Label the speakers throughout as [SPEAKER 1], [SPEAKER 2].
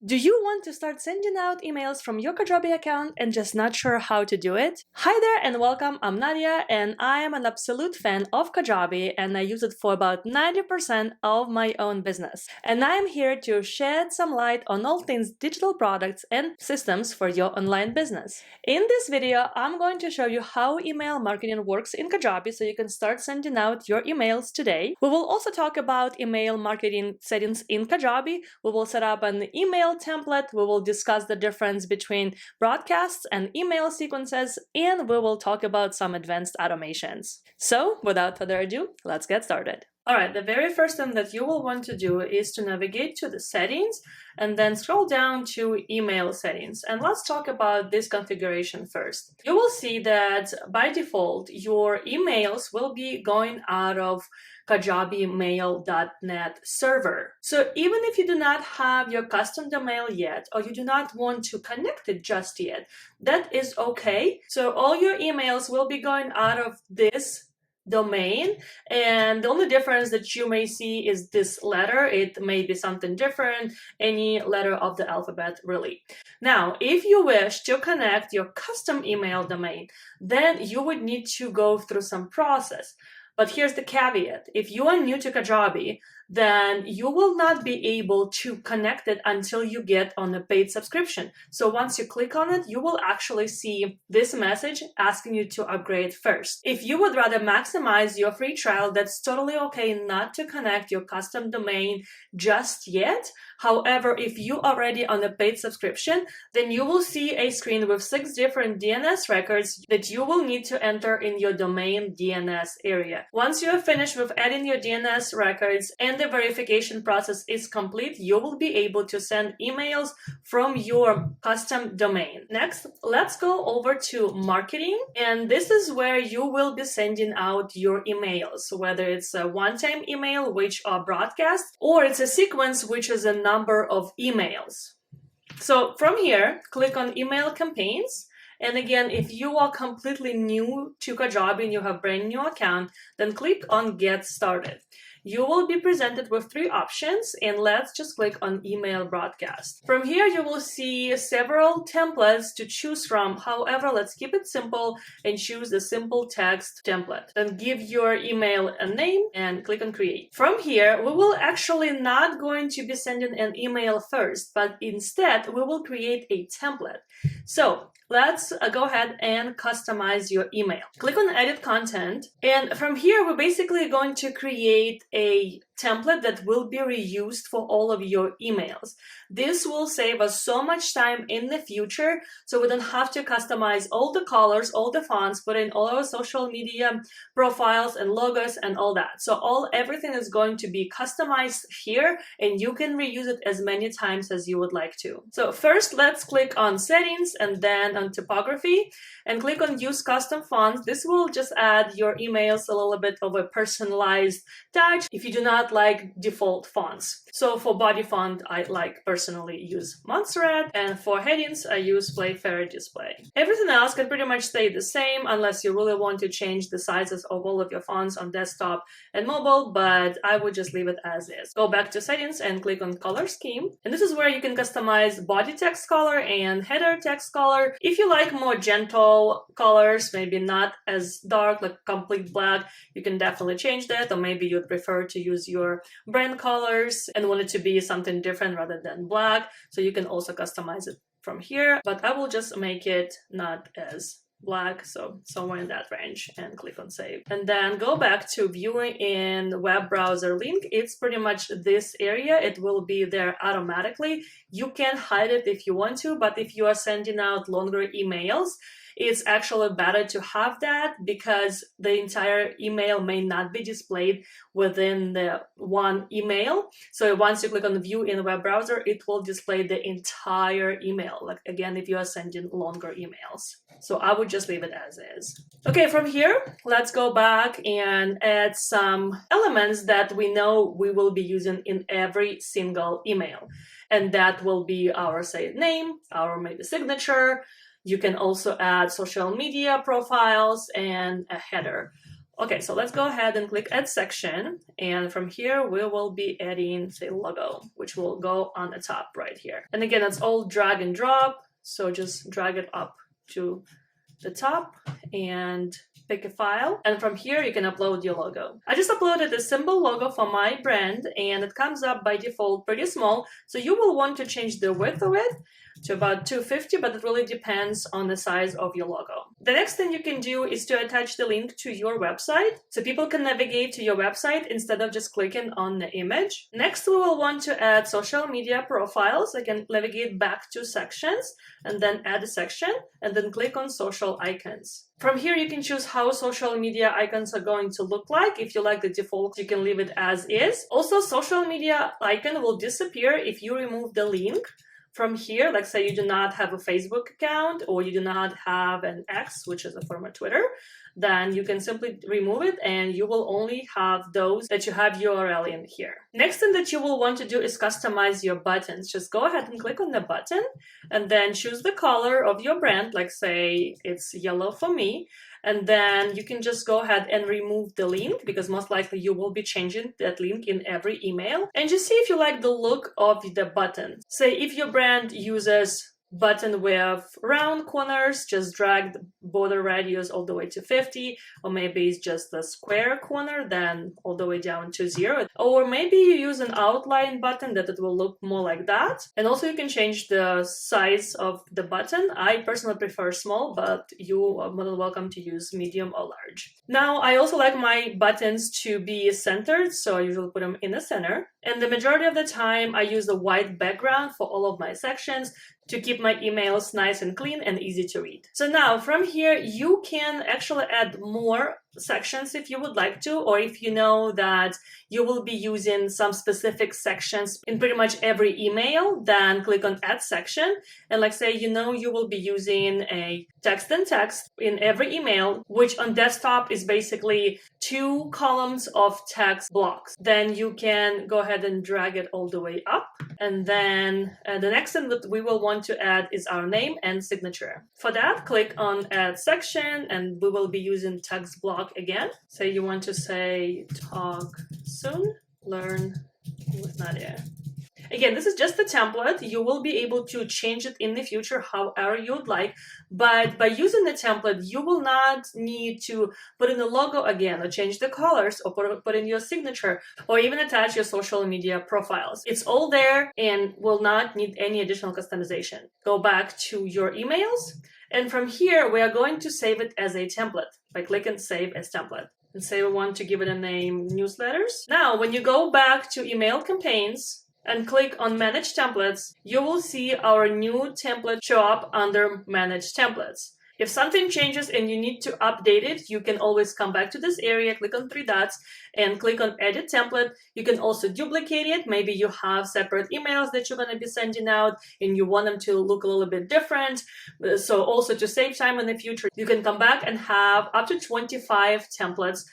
[SPEAKER 1] Do you want to start sending out emails from your Kajabi account and just not sure how to do it? Hi there and welcome, I'm Nadia and I am an absolute fan of Kajabi and I use it for about 90% of my own business. And I am here to shed some light on all things digital products and systems for your online business. In this video, I'm going to show you how email marketing works in Kajabi so you can start sending out your emails today. We will also talk about email marketing settings in Kajabi. We will set up an email template, we will discuss the difference between broadcasts and email sequences, and we will talk about some advanced automations. So without further ado, let's get started. Alright, the very first thing that you will want to do is to navigate to the settings and then scroll down to email settings. And let's talk about this configuration first. You will see that by default, your emails will be going out of kajabimail.net server. So even if you do not have your custom domain yet, or you do not want to connect it just yet, that is okay. So all your emails will be going out of this domain, and the only difference that you may see is this letter. It may be something different, any letter of the alphabet really. Now, if you wish to connect your custom email domain, then you would need to go through some process. But here's the caveat. If you are new to Kajabi, then you will not be able to connect it until you get on a paid subscription. So once you click on it, you will actually see this message asking you to upgrade first. If you would rather maximize your free trial, that's totally okay not to connect your custom domain just yet. However, if you are already on a paid subscription, then you will see a screen with 6 different DNS records that you will need to enter in your domain DNS area. Once you are finished with adding your DNS records and the verification process is complete, you will be able to send emails from your custom domain. Next, let's go over to marketing. And this is where you will be sending out your emails, whether it's a one-time email, which are broadcast, or it's a sequence, which is a number of emails. So from here, click on email campaigns. And again, if you are completely new to Kajabi and you have a brand new account, then click on Get Started. You will be presented with 3 options, and let's just click on Email Broadcast. From here, you will see several templates to choose from. However, let's keep it simple and choose the simple text template. Then give your email a name and click on Create. From here, we will actually not going to be sending an email first, but instead, we will create a template. So let's go ahead and customize your email. Click on Edit Content, and from here, we're basically going to create a template that will be reused for all of your emails. This will save us so much time in the future, so we don't have to customize all the colors, all the fonts, put in all our social media profiles and logos and all that. So everything is going to be customized here, and you can reuse it as many times as you would like to. So first, let's click on Settings and then on Typography and click on Use Custom Fonts. This will just add your emails a little bit of a personalized touch if you do not like default fonts. So for body font, I personally use Montserrat, and for headings, I use Playfair Display. Everything else can pretty much stay the same unless you really want to change the sizes of all of your fonts on desktop and mobile, but I would just leave it as is. Go back to Settings and click on Color Scheme, and this is where you can customize body text color and header text color. If you like more gentle colors, maybe not as dark, like complete black, you can definitely change that, or maybe you'd prefer to use your brand colors and want it to be something different rather than black, so you can also customize it from here, but I will just make it not as black, so somewhere in that range, and click on Save. And then go back to viewing in web browser link. It's pretty much this area. It will be there automatically. You can hide it if you want to, but if you are sending out longer emails, it's actually better to have that because the entire email may not be displayed within the one email. So once you click on View in the web browser, it will display the entire email. Like again, if you are sending longer emails. So I would just leave it as is. Okay, from here, let's go back and add some elements that we know we will be using in every single email. And that will be our, say, name, our maybe signature. You can also add social media profiles and a header. Okay, so let's go ahead and click Add Section. And from here, we will be adding, say, logo, which will go on the top right here. And again, it's all drag and drop. So just drag it up to the top and pick a file, and from here you can upload your logo. I just uploaded a simple logo for my brand, and it comes up by default pretty small, so you will want to change the width of it to about 250, but it really depends on the size of your logo. The next thing you can do is to attach the link to your website so people can navigate to your website instead of just clicking on the image. Next, we will want to add social media profiles. I can navigate back to sections and then add a section and then click on social icons. From here, you can choose how social media icons are going to look like. If you like the default, you can leave it as is. Also, social media icon will disappear if you remove the link. From here, like say you do not have a Facebook account or you do not have an X, which is a former Twitter, then you can simply remove it and you will only have those that you have URL in here. Next thing that you will want to do is customize your buttons. Just go ahead and click on the button and then choose the color of your brand, like say it's yellow for me. And then you can just go ahead and remove the link because most likely you will be changing that link in every email. And just see if you like the look of the button. Say if your brand uses button with round corners, just drag the border radius all the way to 50, or maybe it's just a square corner, then all the way down to 0. Or maybe you use an outline button that it will look more like that. And also you can change the size of the button. I personally prefer small, but you are more than welcome to use medium or large. Now, I also like my buttons to be centered, so I usually put them in the center. And the majority of the time, I use a white background for all of my sections to keep my emails nice and clean and easy to read. So now from here, you can actually add more sections if you would like to, or if you know that you will be using some specific sections in pretty much every email, then click on Add Section. And like say, you know, you will be using a text and text in every email, which on desktop is basically 2 columns of text blocks. Then you can go ahead and drag it all the way up. And then the next thing that we will want to add is our name and signature. For that, click on Add Section, and we will be using text block again. Say you want to say talk soon, learn with Nadia. Again, this is just a template. You will be able to change it in the future however you would like, but by using the template, you will not need to put in the logo again or change the colors or put in your signature or even attach your social media profiles. It's all there and will not need any additional customization. Go back to your emails, and from here, we are going to save it as a template by clicking Save as Template. And say we want to give it a name Newsletters. Now, when you go back to email campaigns, and click on Manage Templates, you will see our new template show up under Manage Templates. If something changes and you need to update it, you can always come back to this area, click on 3 dots, and click on Edit Template. You can also duplicate it. Maybe you have separate emails that you're going to be sending out and you want them to look a little bit different. So also to save time in the future, you can come back and have up to 25 templates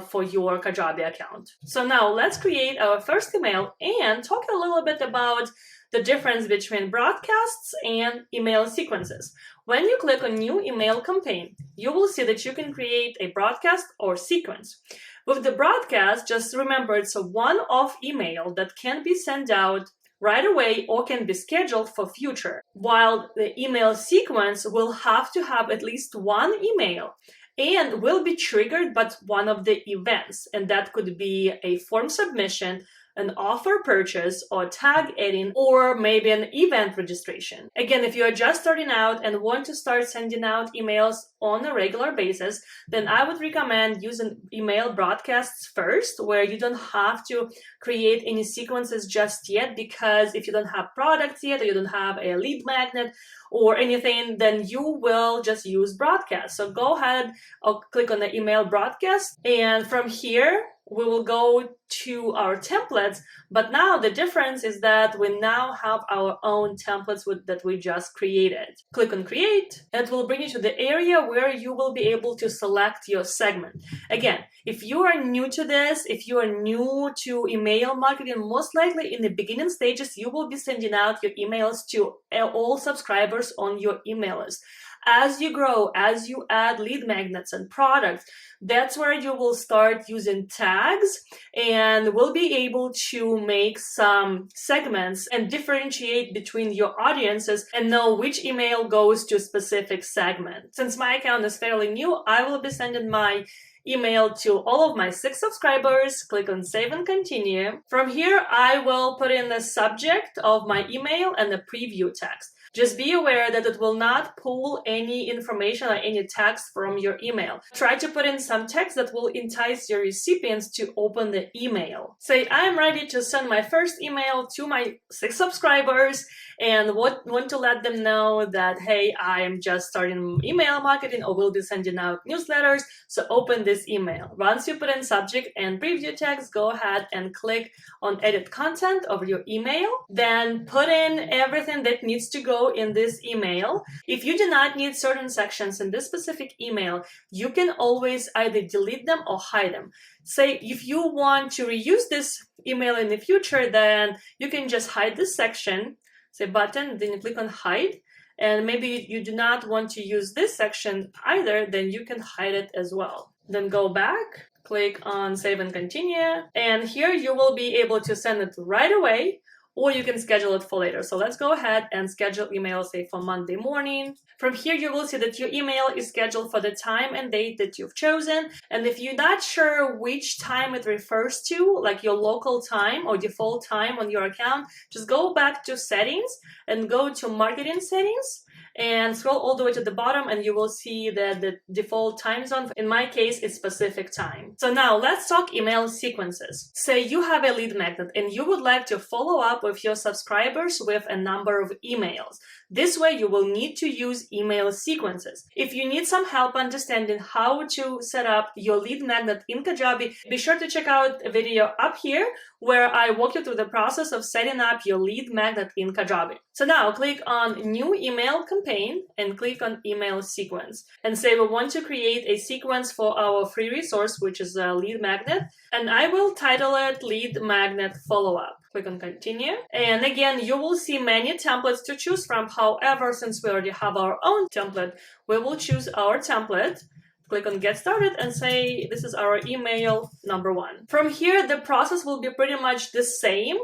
[SPEAKER 1] for your Kajabi account. So now let's create our first email and talk a little bit about the difference between broadcasts and email sequences. When you click on New Email Campaign, you will see that you can create a broadcast or sequence. With the broadcast, just remember it's a one-off email that can be sent out right away or can be scheduled for future, while the email sequence will have to have at least one email and will be triggered by one of the events. And that could be a form submission, an offer purchase, or tag adding, or maybe an event registration. Again, if you are just starting out and want to start sending out emails on a regular basis, then I would recommend using email broadcasts first, where you don't have to create any sequences just yet, because if you don't have products yet, or you don't have a lead magnet or anything, then you will just use broadcast. So go ahead, I'll click on the email broadcast, and from here, we will go to our templates, but now the difference is that we now have our own templates that we just created. Click on Create, and it will bring you to the area where you will be able to select your segment. Again, if you are new to this, if you are new to email marketing, most likely in the beginning stages, you will be sending out your emails to all subscribers on your email list. As you grow, as you add lead magnets and products, that's where you will start using tags and will be able to make some segments and differentiate between your audiences and know which email goes to a specific segment. Since my account is fairly new, I will be sending my email to all of my 6 subscribers. Click on Save and Continue. From here, I will put in the subject of my email and the preview text. Just be aware that it will not pull any information or any text from your email. Try to put in some text that will entice your recipients to open the email. Say, I'm ready to send my first email to my 6 subscribers and want to let them know that, hey, I'm just starting email marketing or will be sending out newsletters, so open this email. Once you put in subject and preview text, go ahead and click on Edit Content of your email. Then put in everything that needs to go in this email. If you do not need certain sections in this specific email, you can always either delete them or hide them. Say, if you want to reuse this email in the future, then you can just hide this section, say button, then you click on hide. And maybe you do not want to use this section either, then you can hide it as well. Then go back, click on Save and Continue, and here you will be able to send it right away, or you can schedule it for later. So let's go ahead and schedule email, say for Monday morning. From here, you will see that your email is scheduled for the time and date that you've chosen. And if you're not sure which time it refers to, like your local time or default time on your account, just go back to Settings and go to Marketing Settings and scroll all the way to the bottom, and you will see that the default time zone, in my case, is Pacific time. So now let's talk email sequences. Say you have a lead magnet and you would like to follow up with your subscribers with a number of emails. This way you will need to use email sequences. If you need some help understanding how to set up your lead magnet in Kajabi, be sure to check out a video up here where I walk you through the process of setting up your lead magnet in Kajabi. So now click on New Email Campaign and click on Email Sequence. And say we want to create a sequence for our free resource, which is a lead magnet. And I will title it Lead Magnet Follow-Up. Click on Continue. And again, you will see many templates to choose from. However, since we already have our own template, we will choose our template. Click on Get Started and say, this is our email number 1. From here, the process will be pretty much the same.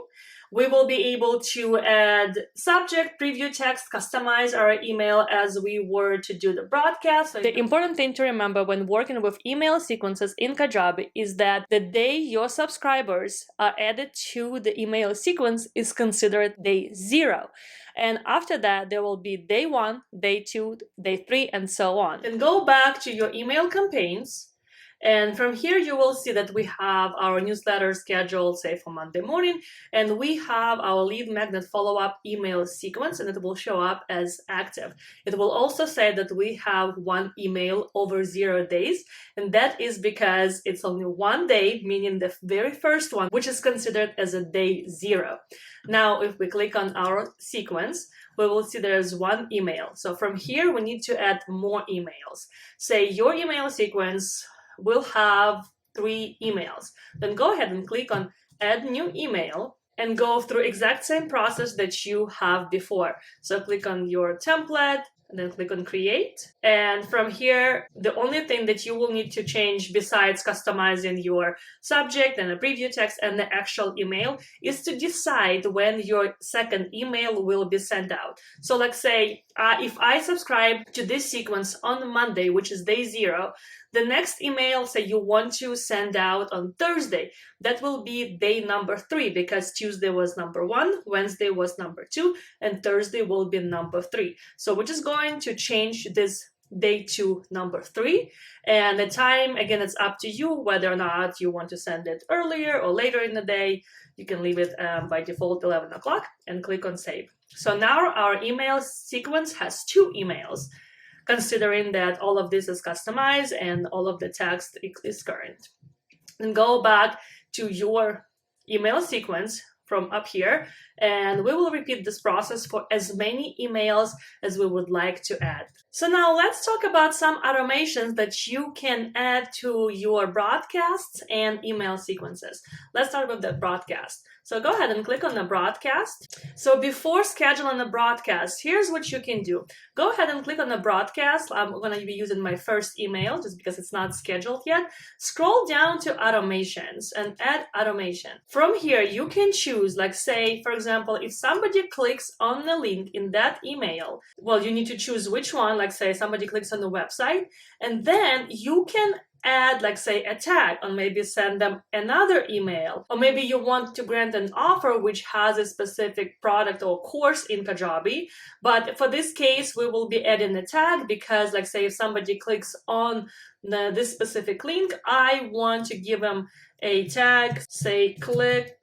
[SPEAKER 1] We will be able to add subject, preview text, customize our email as we were to do the broadcast. The important thing to remember when working with email sequences in Kajabi is that the day your subscribers are added to the email sequence is considered day 0. And after that, there will be day 1, day 2, day 3, and so on. Then go back to your email campaigns. And from here, you will see that we have our newsletter scheduled, say, for Monday morning, and we have our lead magnet follow-up email sequence, and it will show up as active. It will also say that we have 1 email over 0 days, and that is because it's only 1 day, meaning the very first one, which is considered as a day 0. Now, if we click on our sequence, we will see there's 1 email. So from here, we need to add more emails. Say your email sequence will have 3 emails. Then go ahead and click on Add New Email and go through exact same process that you have before. So click on your template, and then click on Create. And from here, the only thing that you will need to change besides customizing your subject and the preview text and the actual email is to decide when your second email will be sent out. So like say, if I subscribe to this sequence on Monday, which is day 0, the next email, say you want to send out on Thursday, that will be day number 3 because Tuesday was number 1, Wednesday was number 2, and Thursday will be number 3. So we're just going to change this day to number 3. And the time, again, it's up to you whether or not you want to send it earlier or later in the day. You can leave it by default 11 o'clock and click on Save. So now our email sequence has 2 emails, considering that all of this is customized and all of the text is current. And go back to your email sequence from up here and we will repeat this process for as many emails as we would like to add. So now let's talk about some automations that you can add to your broadcasts and email sequences. Let's start with the broadcast. So go ahead and click on the broadcast. So before scheduling a broadcast, here's what you can do. Go ahead and click on the broadcast. I'm going to be using my first email just because it's not scheduled yet. Scroll down to automations and add automation. From here, you can choose, like say, for example, if somebody clicks on the link in that email, well, you need to choose which one, like say somebody clicks on the website, and then you can add, like say, a tag, or maybe send them another email, or maybe you want to grant an offer which has a specific product or course in Kajabi. But for this case, we will be adding a tag because, like say, if somebody clicks on this specific link, I want to give them a tag, say, click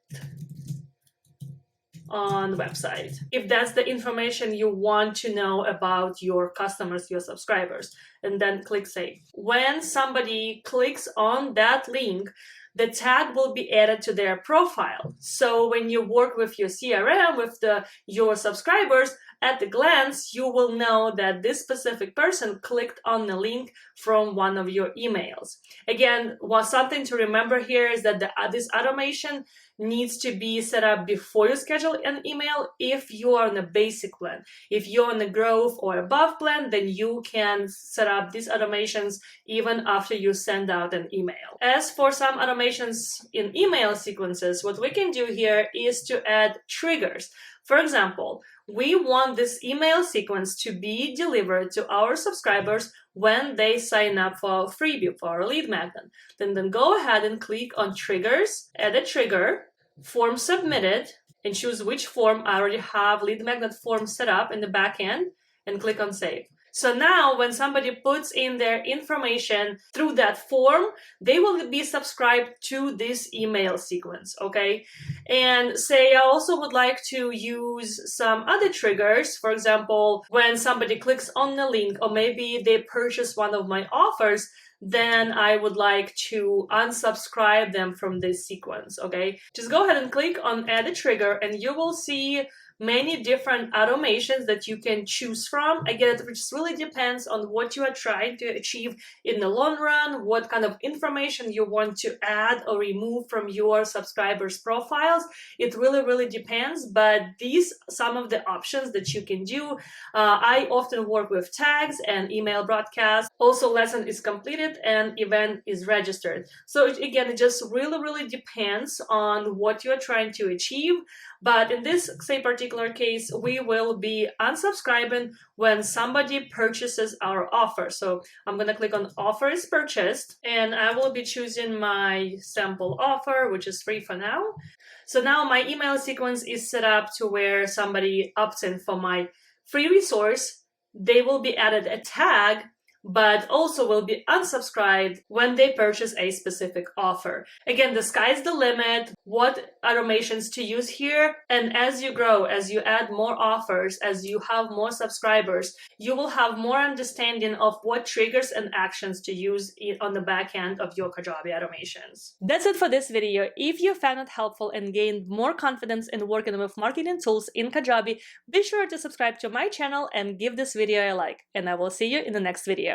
[SPEAKER 1] on the website, if that's the information you want to know about your customers, your subscribers, and then click save. When somebody clicks on that link, the tag will be added to their profile. So when you work with your CRM, with your subscribers, at the glance, you will know that this specific person clicked on the link from one of your emails. Again, something to remember here is that this automation needs to be set up before you schedule an email if you are on a basic plan. If you're on the growth or above plan, then you can set up these automations even after you send out an email. As for some automations in email sequences, what we can do here is to add triggers. For example, we want this email sequence to be delivered to our subscribers when they sign up for our freebie, for our lead magnet. Then go ahead and click on triggers, add a trigger, form submitted, and choose which form. I already have lead magnet form set up in the back end, and click on save. So now when somebody puts in their information through that form, they will be subscribed to this email sequence, okay? And say I also would like to use some other triggers. For example, when somebody clicks on the link, or maybe they purchase one of my offers, then I would like to unsubscribe them from this sequence, okay? Just go ahead and click on add a trigger, and you will see many different automations that you can choose from. Again, it just really depends on what you are trying to achieve in the long run, what kind of information you want to add or remove from your subscribers' profiles. It really depends, but these some of the options that you can do. I often work with tags and email broadcasts. Also, lesson is completed and event is registered. So again, it just really depends on what you're trying to achieve. But in this, say, particular case, we will be unsubscribing when somebody purchases our offer. So I'm going to click on offer is purchased, and I will be choosing my sample offer, which is free for now. So now my email sequence is set up to where somebody opts in for my free resource. They will be added a tag, but also will be unsubscribed when they purchase a specific offer. Again, the sky's the limit, what automations to use here. And as you grow, as you add more offers, as you have more subscribers, you will have more understanding of what triggers and actions to use on the back end of your Kajabi automations. That's it for this video. If you found it helpful and gained more confidence in working with marketing tools in Kajabi, be sure to subscribe to my channel and give this video a like. And I will see you in the next video.